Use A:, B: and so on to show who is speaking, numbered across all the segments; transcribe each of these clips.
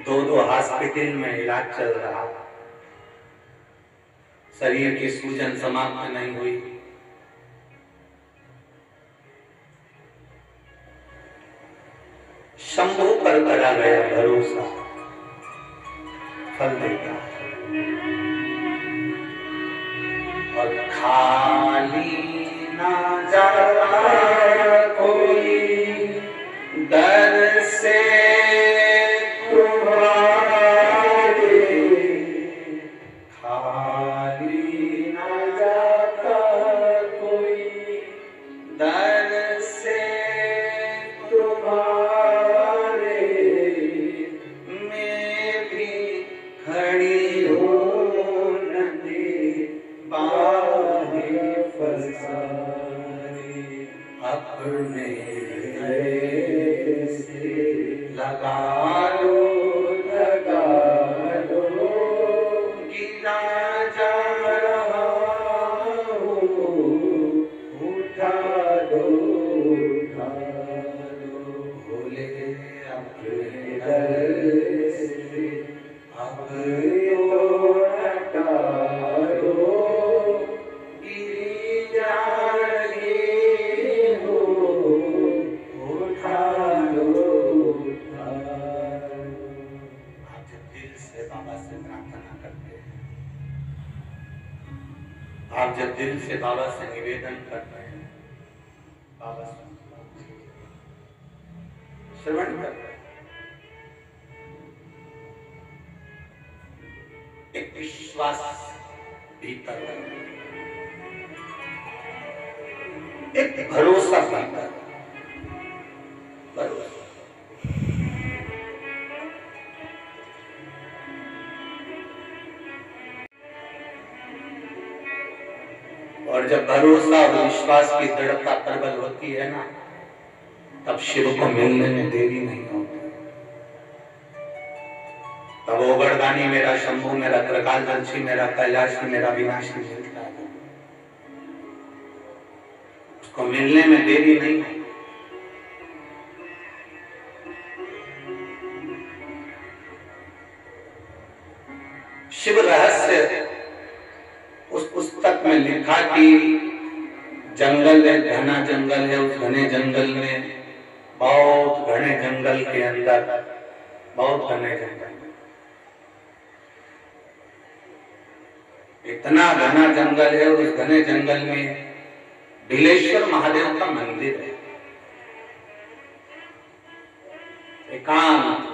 A: दो हॉस्पिटल में इलाज चल रहा, शरीर की सूजन समाप्त नहीं हुई। शंभू पर करा गया भरोसा फल देता है, और खाली ना जा कोई दर से तुम्हारे, खाली ना जाता कोई दर से तुम्हारे, मैं भी खड़ी हो नदी बाहे फसारे, अपने लगा लो गिरा जा रहा हूँ, उठा लो भोले अपने दर से अब तो हटा लो, गिरी जा रही हो, उठा लो। आप जब दिल से बाबा से प्रार्थना करते हैं, आप जब दिल से बाबा से निवेदन करते हैं, बाबा से श्रवण करते हैं, एक विश्वास भीतर, एक भरोसा भीतर, भरोसा। और जब भरोसा और विश्वास की दृढ़ता प्रबल होती है ना, तब शिव को मिलने में देरी नहीं होती। तब वो वरदानी मेरा, शंभू मेरा, त्रिकालदर्शी मेरा, कैलाशी मेरा, विनाशी मिलता है। उसको मिलने में देरी नहीं है। शिव रहस्य उस पुस्तक में लिखा कि जंगल है, घना जंगल है, उस घने जंगल में, बहुत घने जंगल के अंदर, बहुत घने जंगल, इतना घना जंगल है, उस घने जंगल में बिलेश्वर महादेव का मंदिर है, एकांत।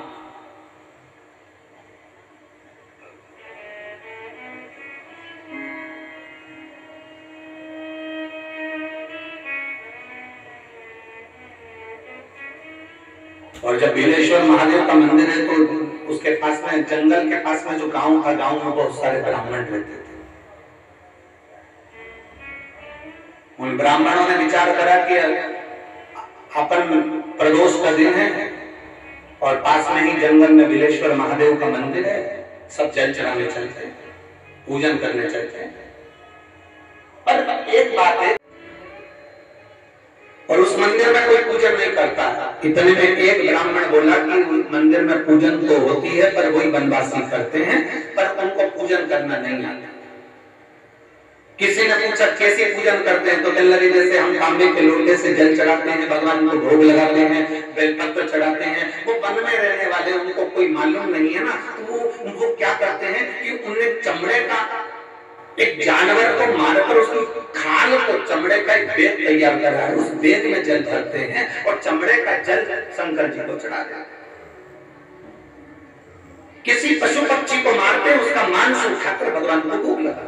A: और जब बिलेश्वर महादेव का मंदिर है तो उसके पास में, जंगल के पास में जो गांव था, गांव में बहुत सारे ब्राह्मण रहते थे। उन ब्राह्मणों ने विचार करा कि अपन प्रदोष का दिन है और पास में ही जंगल में बिलेश्वर महादेव का मंदिर है, सब जल चढ़ाने चलते हैं, पूजन करने चलते हैं। पर एक बात है, और उस मंदिर में कोई पूजन नहीं करता। इतने में एक ब्राह्मण बोला कि मंदिर में पूजन तो होती है, पर वही वनवासी करते हैं, पर उनको पूजन करना नहीं आता। किसी ने पूछा कैसे पूजन करते हैं, तो कहने लगे जैसे हम तांबे के लोटे से जल चढ़ाते हैं, भगवान को भोग लगाते हैं, बेलपत्र चढ़ाते हैं। वो वन में रहने वाले, उनको कोई मालूम नहीं है ना, तो वो क्या करते हैं कि उन्हें चमड़े का, एक जानवर को मारकर उसकी खाल को, चमड़े का एक बेग तैयार कर रहा है, उस बेग में जल भरते हैं और चमड़े का जल शंकर जी को चढ़ा देते हैं। किसी पशु पक्षी को मारते हैं, उसका मांस उठाकर भगवान को भोग लगा।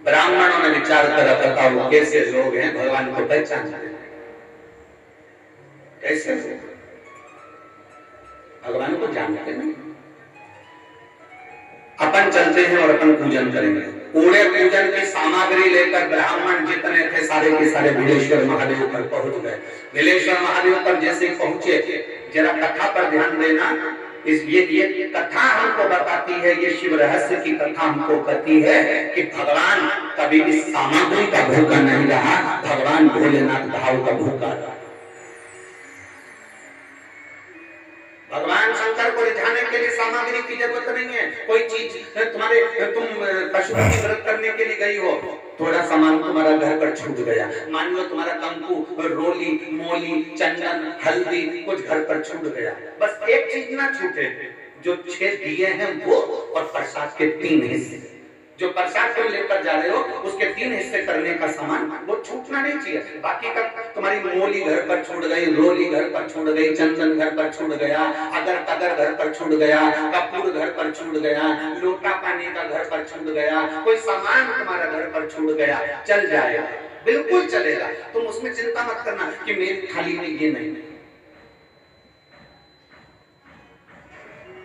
A: ब्राह्मणों ने विचार करा, बताओ कैसे लोग हैं, भगवान को पहचानते हैं कैसे? भगवान को जानते नहीं। अपन चलते हैं और अपन पूजन करेंगे, पूरे पूजन की सामग्री लेकर ब्राह्मण जितने थे सारे के सारे बिलेश्वर महादेव पर पहुंच गए। बिलेश्वर महादेव पर जैसे पहुंचे, जरा कथा पर ध्यान देना, ये कथा हमको बताती है, ये शिव रहस्य की कथा हमको कहती है कि भगवान कभी इस सामग्री का भूखा नहीं रहा, भगवान भोलेनाथ भाव का भूखा रहा। तुम पशु की व्रत करने के लिए गई हो, थोड़ा सामान तुम्हारा घर पर छूट गया, मान लो तुम्हारा कंकु, रोली, मोली, चंदन, हल्दी कुछ घर पर छूट गया, बस एक चीज ना छूटे, जो 6 दिए हैं वो और प्रसाद के 3 हिस्से, जो प्रसाद तुम लेकर जा रहे हो उसके 3 हिस्से करने का सामान वो छूटना नहीं चाहिए। बाकी का तुम्हारी मोली घर पर छूट गई, रोली घर पर छूट गई, चंदन घर पर छूट गया, अगर तगर घर पर छूट गया, कपूर घर पर छूट गया, लोटा पानी का घर पर छूट गया, कोई सामान तुम्हारा घर पर छूट गया, चल जाएगा, बिल्कुल चलेगा, तुम उसमें चिंता मत करना कि मेरी थाली में ये नहीं।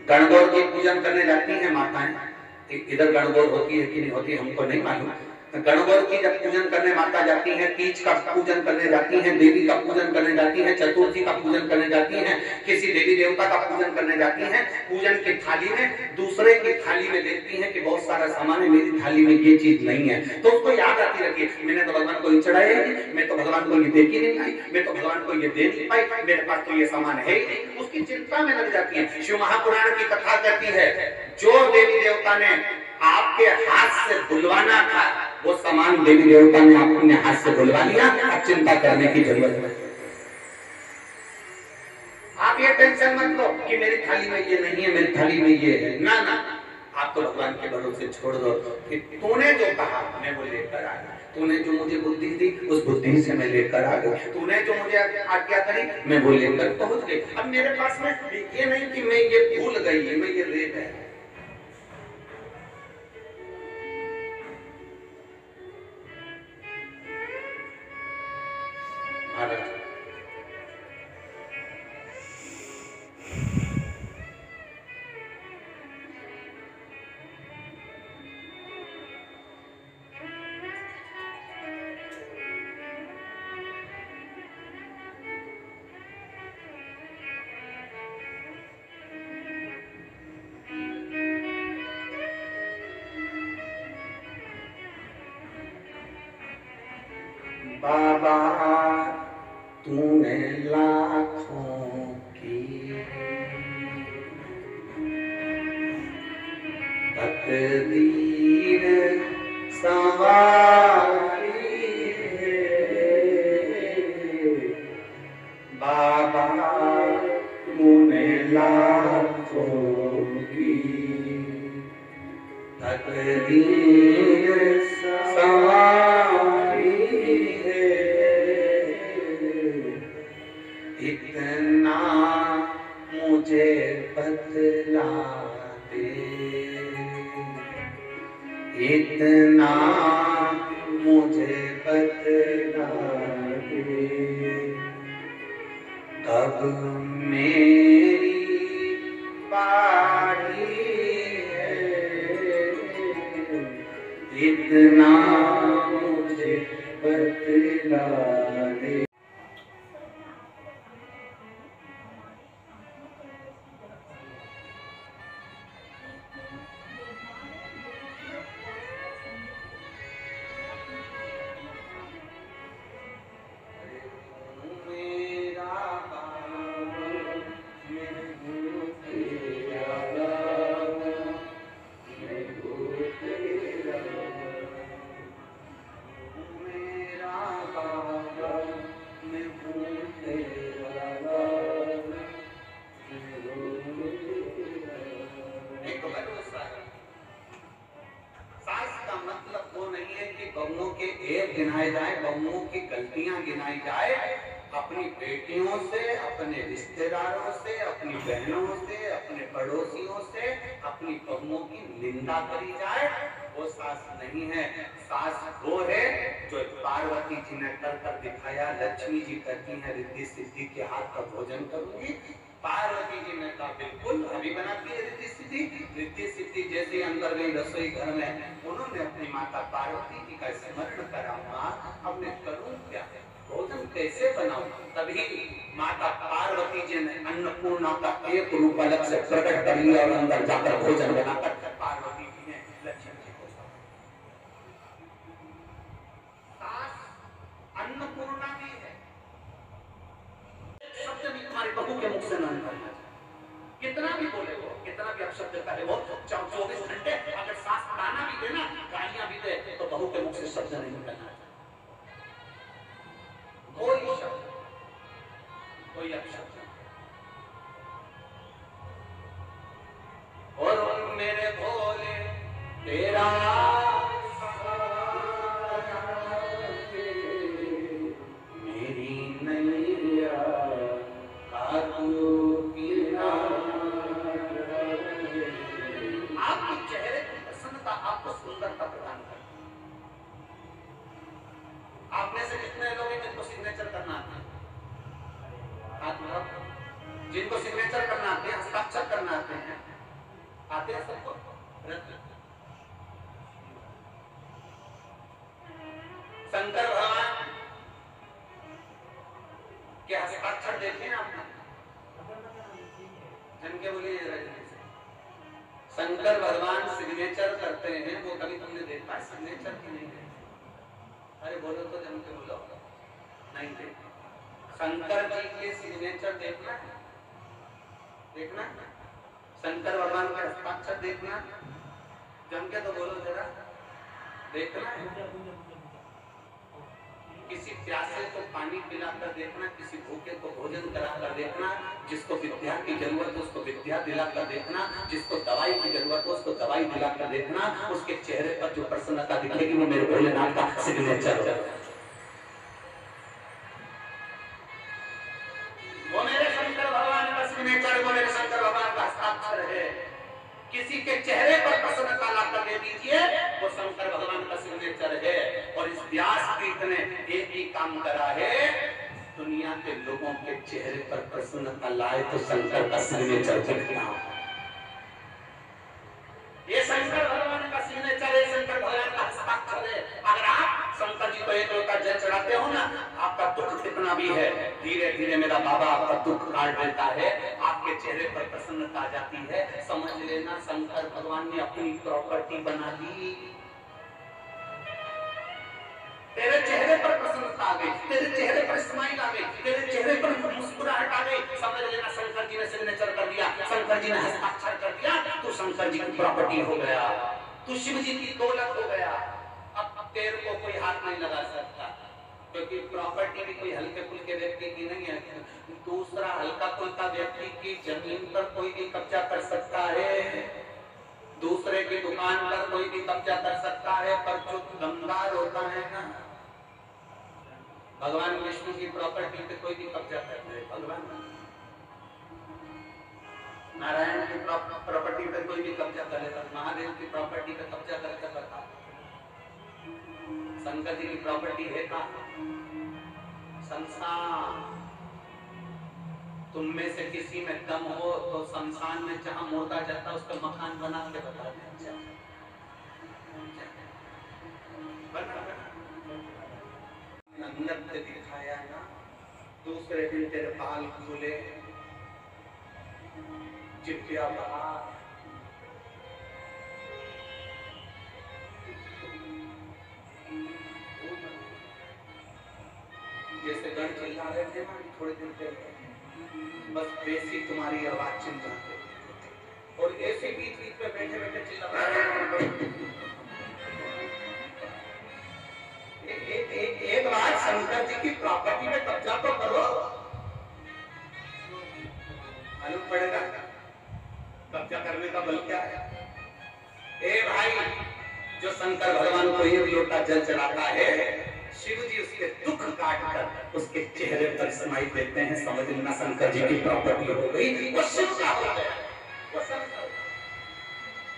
A: गणगौर की पूजन करने जाती हैं माताएं, इधर गणगौर होती है कि नहीं होती हमको नहीं मालूम। गणगौर की जब पूजन करने माता जाती है, तीज का पूजन करने जाती हैं, देवी का पूजन करने जाती हैं, चतुर्थी का पूजन करने जाती हैं, किसी देवी देवता का पूजन करने जाती हैं, पूजन की थाली में दूसरे की थाली में देखती हैं कि बहुत सारा सामान है, मेरी थाली में ये चीज नहीं है, तो उसको याद आती रहती है, मैंने तो भगवान को ये चढ़ाया ही, मैं तो भगवान को ये दे ही नहीं पाई, मैं तो भगवान को ये दे नहीं पाई, मेरे पास तो ये सामान है ही नहीं, उसकी चिंता में लग जाती है। शिव महापुराण की कथा कहती है, जो देवी देवता ने आपके हाथ से बुलवाना था वो सामान देवी देवता ने अपने हाथ से बुलवा लिया, अब चिंता करने की जरूरत नहीं। आप ये टेंशन मत लो कि मेरी थाली में ये नहीं है, मेरी थाली में ये है, ना ना, आप तो भगवान के भरोसे छोड़ दो कि तूने जो कहा मैं वो लेकर आ गया, तूने जो मुझे बुद्धि दी उस बुद्धि से मैं लेकर आ गया, तूने जो मुझे आज्ञा करी मैं वो लेकर पहुंच गई। अब मेरे पास में ये नहीं कि मैं ये भूल गई, मैं ये ले गया। बाबा तूने लाखों की तकदीर संवारी है, बाबा तूने लाखों की तकदीर संवारी, इतना मुझे बतला दे, इतना मुझे बतला दे, तब मेरी बारी है, इतना मुझे बतला दे। बहुओं के ऐब गिनाए जाए, बहुओं की गलतियां गिनाई जाए, अपनी बेटियों से, अपने रिश्तेदारों से, अपनी बहनों से, अपने पड़ोसियों से अपनी बहुओं की निंदा करी जाए, वो सास नहीं है। सास वो है जो पार्वती जी ने कर कर दिखाया। लक्ष्मी जी कहती हैं रिद्धि सिद्धि के हाथ का भोजन करूंगी, पार्वती जी ने कहा बिल्कुल, अभी बनाती है रिद्धि सिद्धि। रिद्धि सिद्धि जैसे अंदर गई रसोई घर में, उन्होंने अपनी माता पार्वती जी का स्मरण करा, मां अब मैं करूं क्या, भोजन कैसे बनाऊं। तभी माता पार्वती जी ने अन्नपूर्णा का एक रूप अलग से प्रकट कर लिया और अंदर जाकर भोजन बनाकर पार्वती जी ने लक्ष्मी जी को अन्नपूर्णा भी है। शब्द भी तुम्हारे बहू के मुख से न निकलना, कितना भी बोले वो, कितना भी अपशब्द करे वो, 24 घंटे अगर नहीं करना चाहिए। कोई शब्द, कोई अपशब्द। और मेरे भोले तेरा मेरी नैया आपके चेहरे की प्रसन्नता आपको सुंदरता प्रदान करती है। आप में से कितने लोग हैं जिनको सिग्नेचर करना आता है? जिनको सिग्नेचर करना आते हैं, हस्ताक्षर करना आते हैं, आते हैं सबको? शंकर भगवान के हस्ताक्षर देखे हैं आपने? जिनके बोलिए शंकर भगवान सिग्नेचर करते हैं, वो कभी तुमने देखा है सिग्नेचर की? नहीं देखा। अरे बोलो तो जन के बोलो, नहीं देखा। शंकर जी के सिग्नेचर देखना है, देखना। शंकर भगवान का हस्ताक्षर देखना, जम के तो बोलो जरा, देखना है। किसी प्यासे को पानी पिलाकर देखना, किसी भूखे को भोजन कराकर देखना, जिसको विद्या की जरूरत है उसको विद्या दिलाकर देखना, जिसको दवाई की जरूरत है उसको दवाई दिलाकर देखना। उसके चेहरे पर जो प्रसन्नता दिखेगी वो मेरे भोलेनाथ का सिग्नेचर है। वो मेरे शंकर भगवान का सिग्नेचर, वो मेरे शंकर भगवान का हस्ताक्षर है। किसी के चेहरे पर प्रसन्नता लाकर दे दीजिए, वो शंकर भगवान का सिग्नेचर है। और इस व्यासपीठ ने एक ही काम करा है, दुनिया के लोगों के चेहरे पर प्रसन्नता लाए तो शंकर का सिग्नेचर दिखना। ये शंकर भगवान का सिग्नेचर है, शंकर भगवान का हस्ताक्षर है। अगर आप शंकर जी को एक लोटा जल चढ़ाते हो ना, आपका दुख कितना भी है, धीरे धीरे मेरा बाबा आपका दुख काट देता है, आपके चेहरे पर प्रसन्नता आ जाती है। समझ लेना शंकर भगवान ने अपनी प्रॉपर्टी बना दी। तेरे चेहरे पर प्रसन्नता आ गई, तेरे चेहरे पर स्माइल आ गई, तेरे चेहरे पर मुस्कुराहट आ गई। समझ लेना शंकर जी ने सिग्नेचर कर दिया, शंकर जी ने हस्ताक्षर कर दिया, तो शंकर जी की प्रॉपर्टी हो गया, तू शिव जी की दौलत हो गया। अब तेरे को कोई हाथ नहीं लगा सकता, क्योंकि प्रॉपर्टी भी कोई हल्के फुल्के व्यक्ति की नहीं है। दूसरा हल्का फुल्का व्यक्ति की जमीन पर कोई भी कब्जा कर सकता है, दूसरे की दुकान पर कोई भी कब्जा कर सकता है, पर जो दमदार होता है ना, भगवान विष्णु की प्रॉपर्टी पे कोई भी कब्जा कर दे। भगवान नारायण की प्रॉपर्टी पे कोई भी कब्जा करेगा, महादेव की प्रॉपर्टी पे कब्जा करके बता। शंकर जी की प्रॉपर्टी है का संसार। तुम में से किसी में दम हो तो संसार में जहां मुर्दा जाता है उसका मकान बना के बता दे। नृत्य दिखाया ना, दूसरे दिन तेरे बाल खुले, चिट्ठिया बाहर, जैसे गण चिल्ला रहे थे ना थोड़ी देर पहले, बस वैसी तुम्हारी आवाज चिल्ला रही, और ऐसे बीच बीच में बैठे बैठे चिल्ला रहे। एक बार शंकर जी की प्रॉपर्टी में कब्जा तो करो, मालूम पड़ेगा कब्जा करने का बल क्या है। ए भाई, जो शंकर भगवान को एक लोटा जल चढ़ाता है, शिव जी उसके दुख काट कर उसके चेहरे पर स्माइल देते हैं। समझ लेना शंकर जी की प्रॉपर्टी हो गई, वो शिव का हो गया, वो शंकर,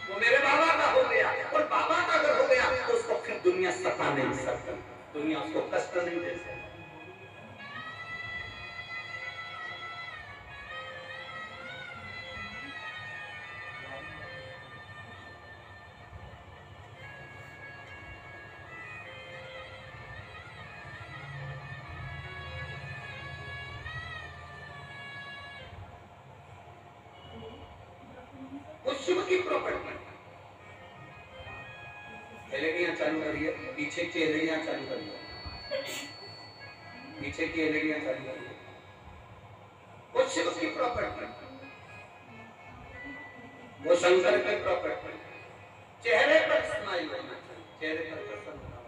A: वो मेरे बाबा का हो गया। और बाबा का अगर हो गया तो उसको फिर दुनिया सता नहीं सकती, दुनिया उसको कष्ट नहीं दे सकती। शिव की प्रॉपर्टी। एलईडियां चालू करिए, पीछे की एलईडियां चालू करिए, पीछे की एलईडियां चालू करिए। वो शिव की प्रॉपर्टी, वो शंकर की प्रॉपर्टी। चेहरे पर स्माइल होना चाहिए, चेहरे पर प्रसन्नता।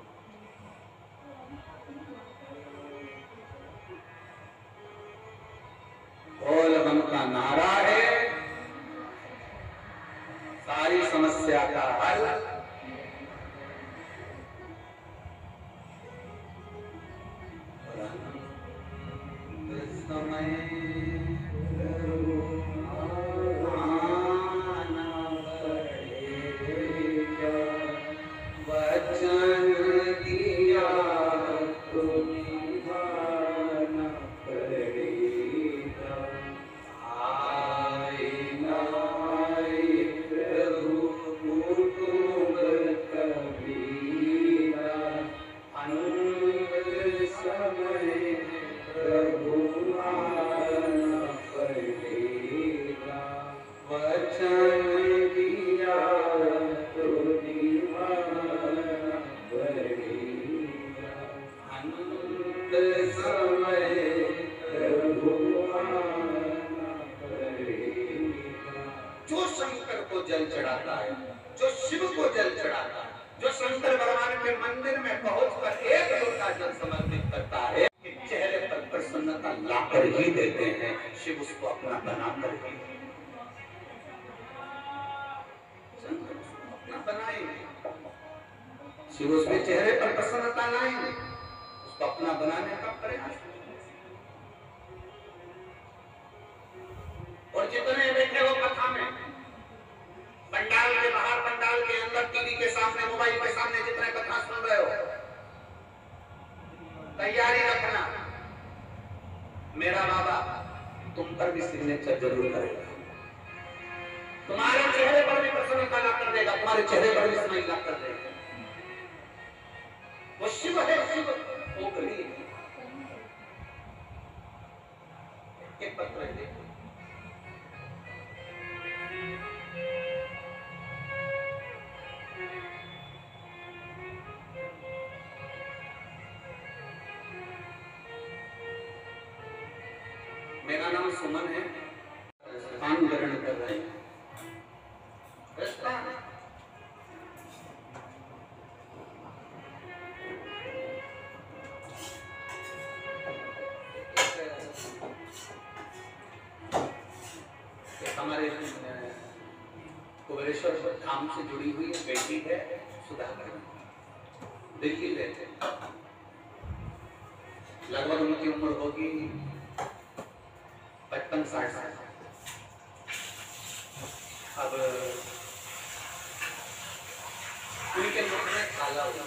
A: का नारा है, सारी समस्या का हल समय वचन दिया तो निभाना पड़ेगा। आए ना आए प्रभु कुटुंब कबीरा, अंत समय प्रभु आना पड़ेगा। वचन दिया तो निभाना पड़ेगा। अंत समय प्रभु आना पड़ेगा। जो शंकर को जल चढ़ाता है, जो शिव को जल चढ़ाता है, जो शंकर भगवान के मंदिर में पहुंचकर एक लोटा जल समर्पित करता है, चेहरे पर प्रसन्नता लाकर ही देते हैं। शिव उसको अपना बनाकर ही, शंकर उसको अपना बनाएंगे, शिव उसके चेहरे पर प्रसन्नता लाएंगे, उसको अपना बनाने का प्रयास। और जितने बैठे हो कथा में, पंडाल के बाहर, पंडाल के अंदर, टीवी के सामने, मोबाइल के सामने जितने कथा सुन रहे हो, तैयारी रखना, मेरा बाबा तुम पर भी सिग्नेचर जरूर करेगा, तुम्हारे चेहरे पर भी प्रसन्नता ला कर देगा, तुम्हारे चेहरे पर भी स्माइल ला कर देगा। वो शिव है, शिव ओकली एक पत्र है, देखो मेरा नाम सुमन है, स्थान ग्रहण कर रहे हैं। हमारे कुबेरेश्वर धाम से जुड़ी हुई बेटी है सुधाकर, दिल्ली रहते, लगभग उनकी उम्र होगी 55-60 साल। अब उनके मुख में छाला हुआ,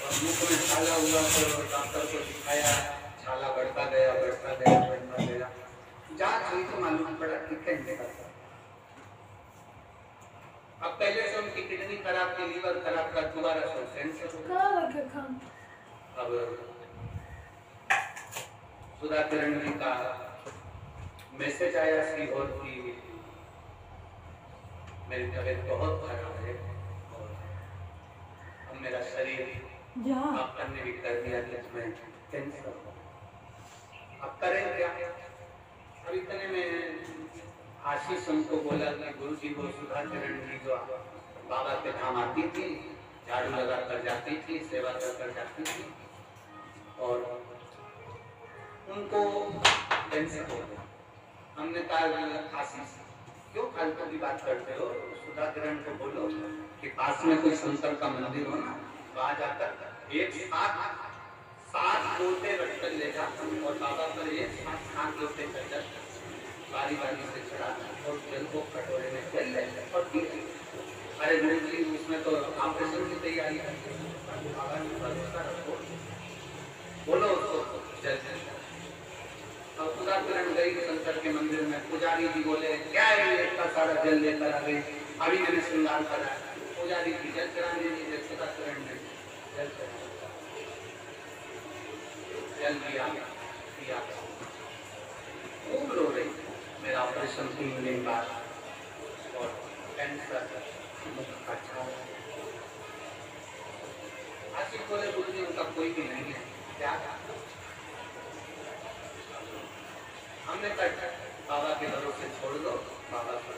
A: और मुख में छाला हुआ तो डॉक्टर को दिखाया, छाला बढ़ता गया, बढ़ता गया, बढ़ता गया। जांच हुई तो मालूम पड़ा कि कैंसर था। अब पहले से उनकी किडनी खराब थी, लीवर खराब था, दोबारा से कैंसर हो गया। अब सुधा किरण जी का मैसेज आया सीहोर की, मेरी तबीयत बहुत खराब है और अब मेरा शरीर डॉक्टर ने भी कर दिया कि इसमें कैंसर हो, अब करें क्या। अब इतने में आशीष हमको बोला कि गुरु जी वो सुधा किरण जी जो बाबा के धाम आती थी, झाड़ू लगा कर जाती थी, सेवा कर जाती थी, और उनको कैंसर हो गया। हमने कहा आशीष क्यों फालतू की बात करते हो, सुधा किरण को बोलो कि पास में कोई शंकर का मंदिर हो ना, वहां जाकर एक साथ 7 लोटे रख कर ले जा और बाबा पर एक साथ 7 लोटे कर जा, बारी बारी से चढ़ा और जल को कटोरे में जल ले और पी। अरे गुरु जी उसमें तो ऑपरेशन की तैयारी है, बोलो उसको जल जल। अब सुधा किरण गई शंकर के मंदिर में, पुजारी जी बोले क्या है ये इतना सारा जल लेकर आ गई, अभी मैंने श्रृंगार करा। पुजारी जी जल चढ़ाने दीजिए, सुधा किरण ने जल चढ़ा, जल दिया, खूब रो रही, मेरा ऑपरेशन 3 दिन बाद और कैंसर मुख का छाला। आशीष बोले गुरु जी उनका कोई भी नहीं है, क्या हमने कहा बाबा के भरोसे छोड़ दो, बाबा पर।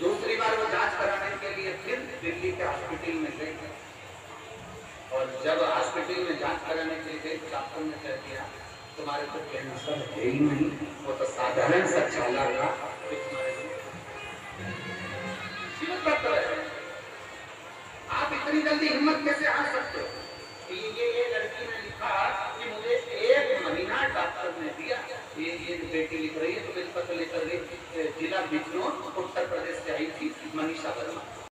A: दूसरी बार वो जांच कराने के लिए फिर दिल्ली के हॉस्पिटल में गए, और जब हॉस्पिटल में जांच कराने के लिए गए डॉक्टर ने कह दिया तो तुम्हारे को कैंसर है ही नहीं, वो तो साधारण सा छाला था। आप इतनी जल्दी हिम्मत कैसे हार सकते हो? ये लड़की ने लिखा कि मुझे 1 महीना डॉक्टर ने दिया। ये बेटी लिख रही है, तो मेरे पत्र लेकर जिला बिजनौर उत्तर प्रदेश से आई थी मनीषा वर्मा।